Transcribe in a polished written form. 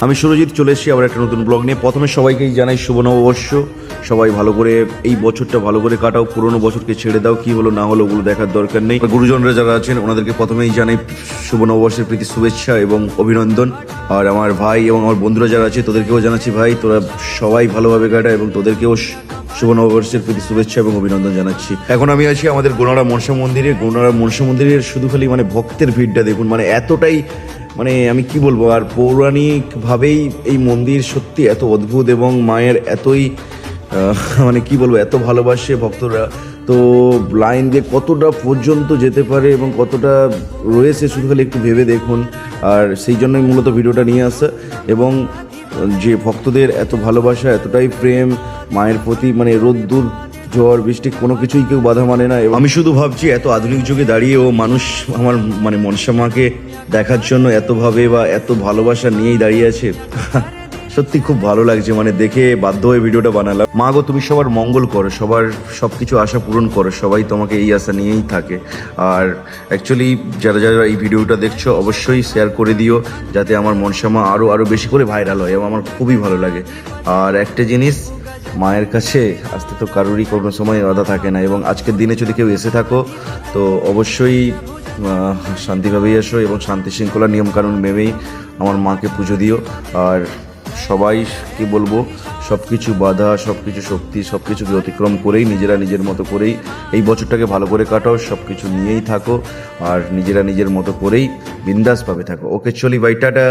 আমি সুরজিৎ চলে এসেছি আবার একটা নতুন ব্লগ নিয়ে। প্রথমে সবাইকেই জানাই শুভ নববর্ষ। সবাই ভালো করে এই বছরটা ভালো করে কাটাও, পুরোনো বছরকে ছেড়ে দাও, কি হলো না হলো ওগুলো দেখার দরকার নেই। গুরুজনরা যারা আছেন ওনাদেরকে প্রথমেই জানাই শুভ নববর্ষের প্রীতি শুভেচ্ছা এবং অভিনন্দন। আর আমার ভাই এবং আমার বন্ধুরা যারা আছে তোদেরকেও জানাচ্ছি ভাই, তোরা সবাই ভালোভাবে কাটা এবং তোদেরকেও শুভ নববর্ষের প্রীতি শুভেচ্ছা এবং অভিনন্দন জানাচ্ছি। এখন আমি আছি আমাদের গোনাড়া মনসা মন্দিরে। গোনাড়া মনসা মন্দিরের শুধু খালি ভক্তের ভিড়টা দেখুন, এতটাই আমি কি বলবো। আর পৌরাণিকভাবেই এই মন্দির সত্যি এত অদ্ভুত এবং মায়ের এতই কি বলবো, এত ভালোবাসে ভক্তরা। তো লাইন দিয়ে কতটা পর্যন্ত যেতে পারে এবং কতটা রয়েছে শুধু খালি একটু ভেবে দেখুন। আর সেই জন্যই মূলত ভিডিওটা নিয়ে আসা। এবং যে ভক্তদের এত ভালোবাসা, এতটাই প্রেম মায়ের প্রতি, রোদ্দুর ঝড় বৃষ্টি কোনো কিছুই কেউ বাধা মানে না। এবং আমি শুধু ভাবছি এত আধুনিক যুগে দাঁড়িয়েও মানুষ আমার মনসা মাকে দেখার জন্য এতভাবে বা এত ভালোবাসা নিয়েই দাঁড়িয়ে আছে। সত্যি খুব ভালো লাগছে, দেখে বাধ্য হয়ে ভিডিওটা বানালাম। মা গো, তুমি সবার মঙ্গল করো, সবার সব কিছু আশা পূরণ করো, সবাই তোমাকে এই আশা নিয়েই থাকে। আর অ্যাকচুয়ালি যারা যারা এই ভিডিওটা দেখছো অবশ্যই শেয়ার করে দিও, যাতে আমার মনসা মা আরও বেশি করে ভাইরাল হয় এবং আমার খুবই ভালো লাগে। আর একটা জিনিস, মায়ের কাছে আসতে তো কারোরই কোনো সময় বাধা থাকে না। এবং আজকের দিনে যদি কেউ এসে থাকো তো অবশ্যই শান্তিভাবেই এসো এবং শান্তি শৃঙ্খলা নিয়মকানুন মেনেই আমার মাকে পুজো দিও। আর সবাই কি বলবো, সব কিছু বাধা, সব কিছু শক্তি, সব কিছুকে অতিক্রম করেই নিজেরা নিজের মতো করেই এই বছরটাকে ভালো করে কাটাও, সব কিছু নিয়েই থাকো আর নিজেরা নিজের মতো করেই বিন্দাসভাবে থাকো। ওকে, চলি বাই, টাটা।